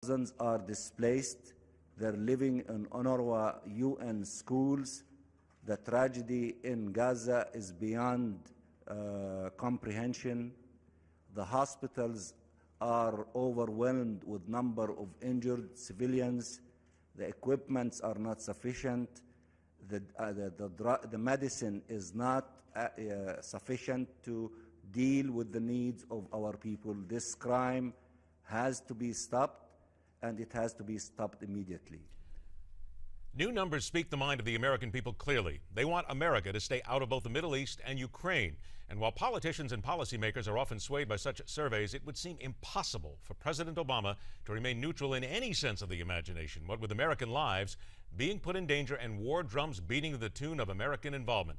Thousands are displaced. They're living in UNRWA UN schools. The tragedy in Gaza is beyond comprehension. The hospitals are overwhelmed with number of injured civilians. The equipments are not sufficient. The medicine is not sufficient to deal with the needs of our people. This crime has to be stopped, and it has to be stopped immediately. New numbers speak the mind of the American people clearly. They want America to stay out of both the Middle East and Ukraine. And while politicians and policymakers are often swayed by such surveys, it would seem impossible for President Obama to remain neutral in any sense of the imagination, what with American lives being put in danger and war drums beating to the tune of American involvement.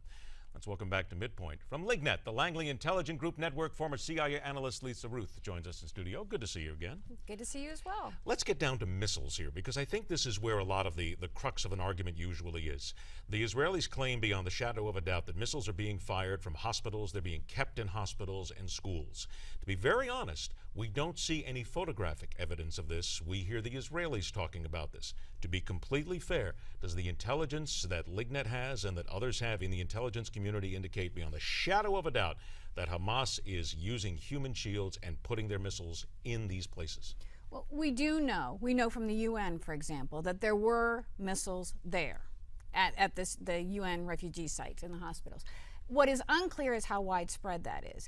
Let's welcome back to MidPoint. From LIGNET, the Langley Intelligence Group Network, former CIA analyst Ruth joins us in studio. Good to see you again. Good to see you as well. Let's get down to missiles here, because I think this is where a lot of the crux of an argument usually is. The Israelis claim beyond the shadow of a doubt that missiles are being fired from hospitals. They're being kept in hospitals and schools. To be very honest, we don't see any photographic evidence of this. We hear the Israelis talking about this. To be completely fair, does the intelligence that LIGNET has and that others have in the intelligence community indicate beyond the shadow of a doubt that Hamas is using human shields and putting their missiles in these places? Well, we know from the UN, for example, that there were missiles there at the UN refugee sites in the hospitals. What is unclear is how widespread that is.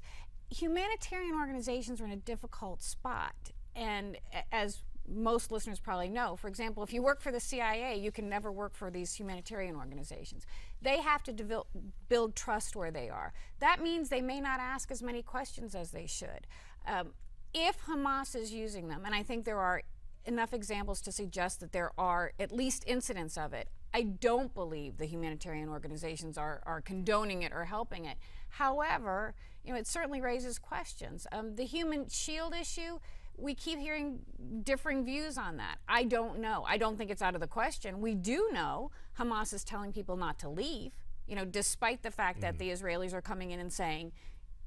Humanitarian organizations are in a difficult spot, and as most listeners probably know, for example, if you work for the CIA, you can never work for these humanitarian organizations. They have to build trust where they are. That means they may not ask as many questions as they should. If Hamas is using them, and I think there are enough examples to suggest that there are at least incidents of it, I don't believe the humanitarian organizations are condoning it or helping it. However, it certainly raises questions. The human shield issue, we keep hearing differing views on that. I don't know. I don't think it's out of the question. We do know Hamas is telling people not to leave, despite the fact that the Israelis are coming in and saying,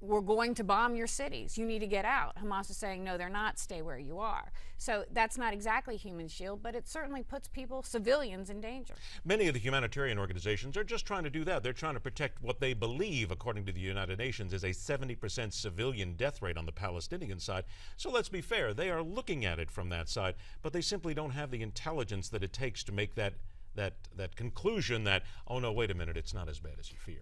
we're going to bomb your cities. You need to get out. Hamas is saying, no, they're not. Stay where you are. So that's not exactly human shield, but it certainly puts people, civilians, in danger. Many of the humanitarian organizations are just trying to do that. They're trying to protect what they believe, according to the United Nations, is a 70% civilian death rate on the Palestinian side. So let's be fair. They are looking at it from that side, but they simply don't have the intelligence that it takes to make that conclusion that, oh no, wait a minute, it's not as bad as you fear.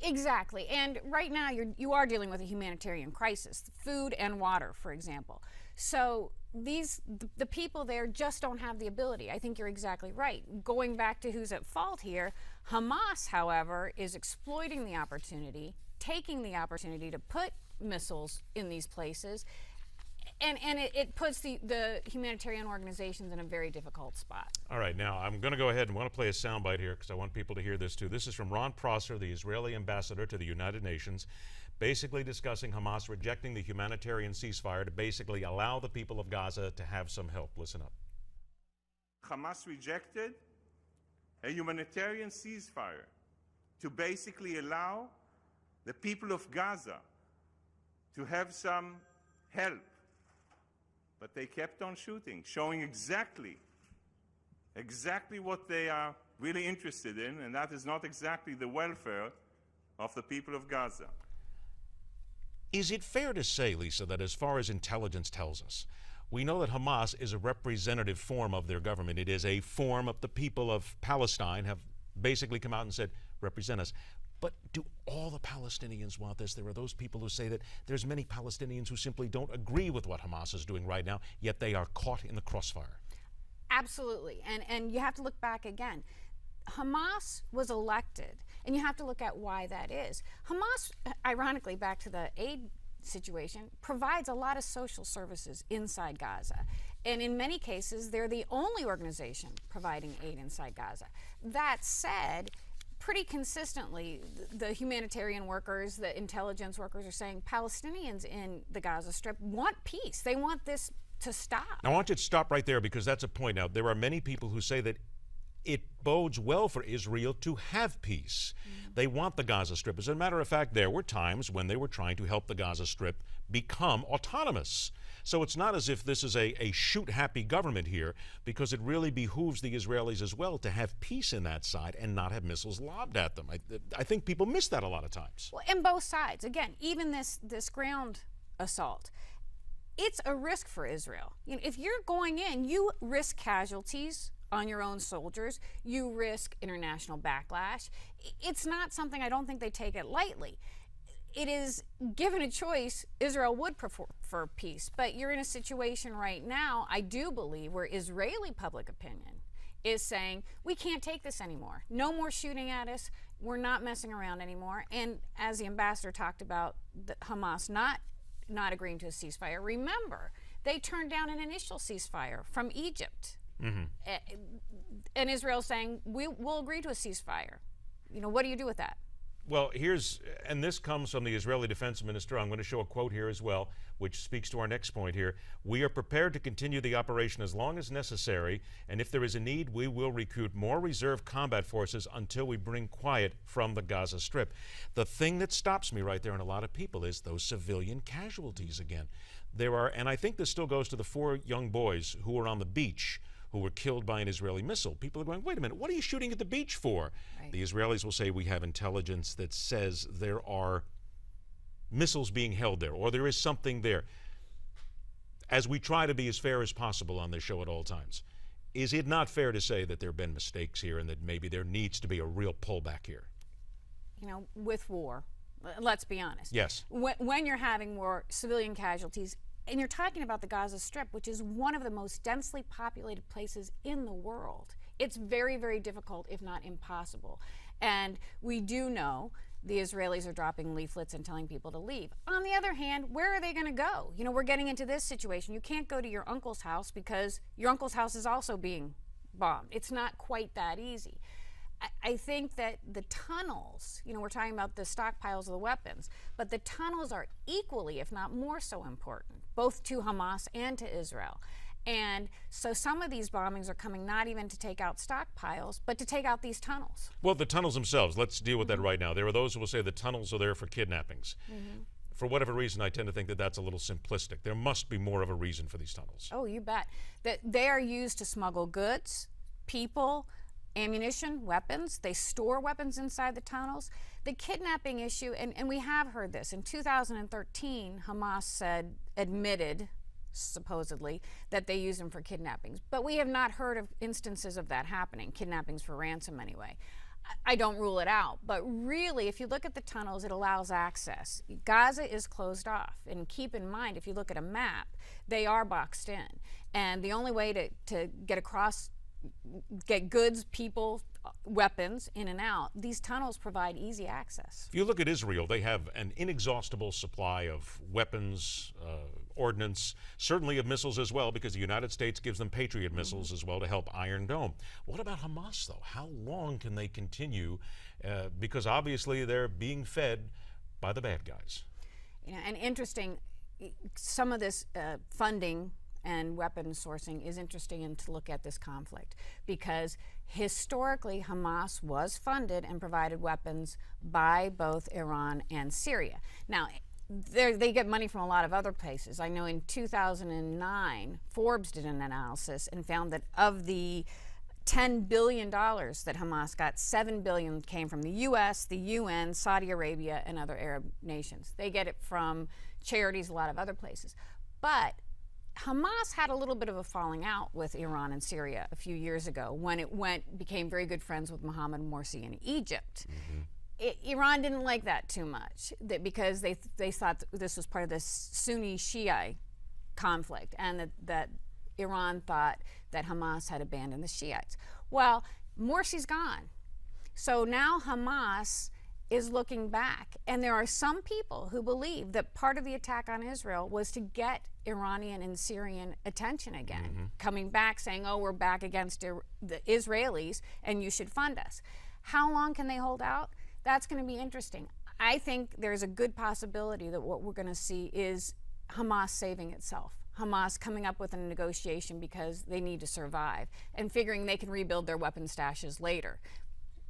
Exactly. And right now you are dealing with a humanitarian crisis, food and water, for example. So the people there just don't have the ability. I think you're exactly right. Going back to who's at fault here, Hamas, however, is exploiting the opportunity, taking the opportunity to put missiles in these places, and it puts the humanitarian organizations in a very difficult spot. All right, now I'm going to go ahead and want to play a soundbite here because I want people to hear this too. This is from Ron Prosser, the Israeli ambassador to the United Nations, basically discussing Hamas rejecting the humanitarian ceasefire to basically allow the people of Gaza to have some help. Listen up. Hamas rejected a humanitarian ceasefire to basically allow the people of Gaza to have some help. But they kept on shooting, showing exactly what they are really interested in, and that is not exactly the welfare of the people of Gaza. Is it fair to say, Lisa, that as far as intelligence tells us, we know that Hamas is a representative form of their government. It is a form of the people of Palestine have basically come out and said, represent us. But do all the Palestinians want this? There are those people who say that there's many Palestinians who simply don't agree with what Hamas is doing right now, yet they are caught in the crossfire. Absolutely. And you have to look back again. Hamas was elected, and you have to look at why that is. Hamas, ironically, back to the aid situation, provides a lot of social services inside Gaza. And in many cases, they're the only organization providing aid inside Gaza. That said, pretty consistently, the humanitarian workers, the intelligence workers are saying Palestinians in the Gaza Strip want peace. They want this to stop. Now, I want you to stop right there because that's a point. Now, there are many people who say that it bodes well for Israel to have peace. They want the Gaza Strip. As a matter of fact, there were times when they were trying to help the Gaza Strip become autonomous. So it's not as if this is a shoot-happy government here, because it really behooves the Israelis as well to have peace in that side and not have missiles lobbed at them. I think people miss that a lot of times. Well, and both sides. Again, even this ground assault, it's a risk for Israel. You know, if you're going in, you risk casualties on your own soldiers. You risk international backlash. It's not something, I don't think they take it lightly. It is, given a choice, Israel would prefer peace. But you're in a situation right now, I do believe, where Israeli public opinion is saying, we can't take this anymore. No more shooting at us. We're not messing around anymore. And as the ambassador talked about, Hamas not agreeing to a ceasefire, remember, they turned down an initial ceasefire from Egypt. And Israel saying, we'll agree to a ceasefire. You know, what do you do with that? Well, and this comes from the Israeli defense minister. I'm going to show a quote here as well, which speaks to our next point here. We are prepared to continue the operation as long as necessary, and if there is a need, we will recruit more reserve combat forces until we bring quiet from the Gaza Strip. The thing that stops me right there, and a lot of people, is those civilian casualties again. There are, and I think this still goes to the 4 young boys who were on the beach who were killed by an Israeli missile. People are going, wait a minute, what are you shooting at the beach for? Right. The Israelis will say, we have intelligence that says there are missiles being held there, or there is something there. As we try to be as fair as possible on this show at all times, is it not fair to say that there have been mistakes here and that maybe there needs to be a real pullback here? You know, with war, let's be honest. Yes. When you're having more civilian casualties, and you're talking about the Gaza Strip, which is one of the most densely populated places in the world. It's very, very difficult, if not impossible. And we do know the Israelis are dropping leaflets and telling people to leave. On the other hand, where are they going to go? You know, we're getting into this situation. You can't go to your uncle's house because your uncle's house is also being bombed. It's not quite that easy. I think that the tunnels, you know, we're talking about the stockpiles of the weapons, but the tunnels are equally, if not more so important, both to Hamas and to Israel. And so some of these bombings are coming not even to take out stockpiles, but to take out these tunnels. Well, the tunnels themselves, let's deal with that right now. There are those who will say the tunnels are there for kidnappings. For whatever reason, I tend to think that that's a little simplistic. There must be more of a reason for these tunnels. Oh, you bet. That they are used to smuggle goods, people, ammunition, weapons. They store weapons inside the tunnels. The kidnapping issue, and we have heard this, in 2013, Hamas admitted, supposedly, that they use them for kidnappings. But we have not heard of instances of that happening, kidnappings for ransom anyway. I don't rule it out, but really, if you look at the tunnels, it allows access. Gaza is closed off, and keep in mind, if you look at a map, they are boxed in. And the only way to get across, get goods, people, weapons in and out, these tunnels provide easy access. If you look at Israel, they have an inexhaustible supply of weapons, ordnance, certainly of missiles as well, because the United States gives them Patriot missiles as well to help Iron Dome. What about Hamas, though? How long can they continue? Because obviously they're being fed by the bad guys. Yeah, and interesting, some of this funding and weapon sourcing is interesting and to look at this conflict, because historically Hamas was funded and provided weapons by both Iran and Syria. Now, they get money from a lot of other places. I know in 2009, Forbes did an analysis and found that of the $10 billion that Hamas got, $7 billion came from the U.S., the UN, Saudi Arabia, and other Arab nations. They get it from charities, a lot of other places. But Hamas had a little bit of a falling out with Iran and Syria a few years ago when it became very good friends with Mohammed Morsi in Egypt. Iran didn't like that too much because they thought this was part of this Sunni-Shia conflict, and that Iran thought that Hamas had abandoned the Shiites. Well, Morsi's gone. So now Hamas is looking back, and there are some people who believe that part of the attack on Israel was to get Iranian and Syrian attention again, coming back saying, oh, we're back against the Israelis and you should fund us. How long can they hold out? That's going to be interesting. I think there's a good possibility that what we're going to see is Hamas saving itself. Hamas coming up with a negotiation because they need to survive and figuring they can rebuild their weapon stashes later.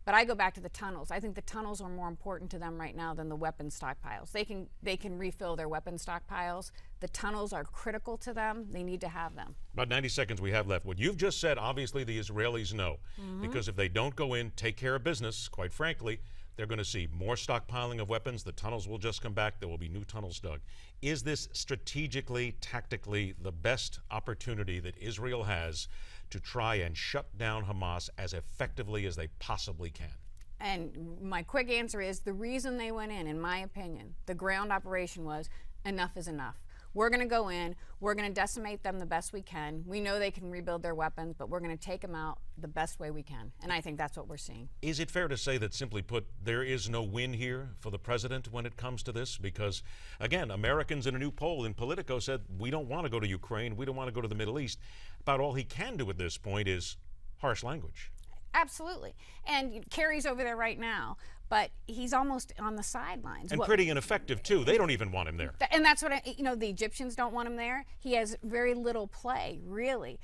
But I go back to the tunnels. I think the tunnels are more important to them right now than the weapon stockpiles. They can refill their weapon stockpiles. The tunnels are critical to them. They need to have them. About 90 seconds we have left. What you've just said, obviously the Israelis know. Because if they don't go in, take care of business, quite frankly, they're going to see more stockpiling of weapons. The tunnels will just come back. There will be new tunnels dug. Is this strategically, tactically, the best opportunity that Israel has to try and shut down Hamas as effectively as they possibly can? And my quick answer is the reason they went in my opinion, the ground operation was enough is enough. We're going to go in, we're going to decimate them the best we can. We know they can rebuild their weapons, but we're going to take them out the best way we can. And I think that's what we're seeing. Is it fair to say that, simply put, there is no win here for the president when it comes to this? Because, again, Americans in a new poll in Politico said, we don't want to go to Ukraine, we don't want to go to the Middle East. About all he can do at this point is harsh language. Absolutely. And Kerry's over there right now, but he's almost on the sidelines. And pretty ineffective, too. They don't even want him there. And that's what, the Egyptians don't want him there. He has very little play, really.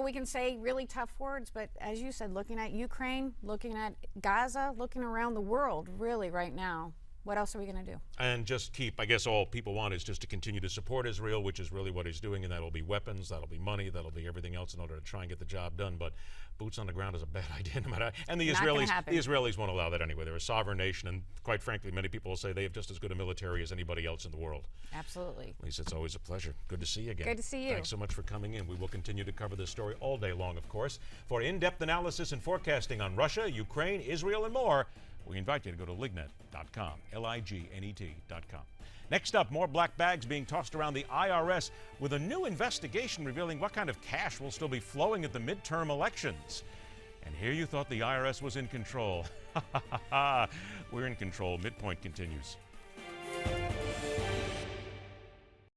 We can say really tough words, but as you said, looking at Ukraine, looking at Gaza, looking around the world, really, right now, what else are we going to do? And just keep, I guess all people want is just to continue to support Israel, which is really what he's doing, and that'll be weapons, that'll be money, that'll be everything else in order to try and get the job done. But boots on the ground is a bad idea no matter. And the Israelis won't allow that anyway. They're a sovereign nation, and quite frankly, many people will say they have just as good a military as anybody else in the world. Absolutely. Lisa, it's always a pleasure. Good to see you again. Good to see you. Thanks so much for coming in. We will continue to cover this story all day long, of course. For in-depth analysis and forecasting on Russia, Ukraine, Israel, and more, we invite you to go to lignet.com, lignet.com. Next up, more black bags being tossed around the IRS with a new investigation revealing what kind of cash will still be flowing at the midterm elections. And here you thought the IRS was in control. We're in control. MidPoint continues.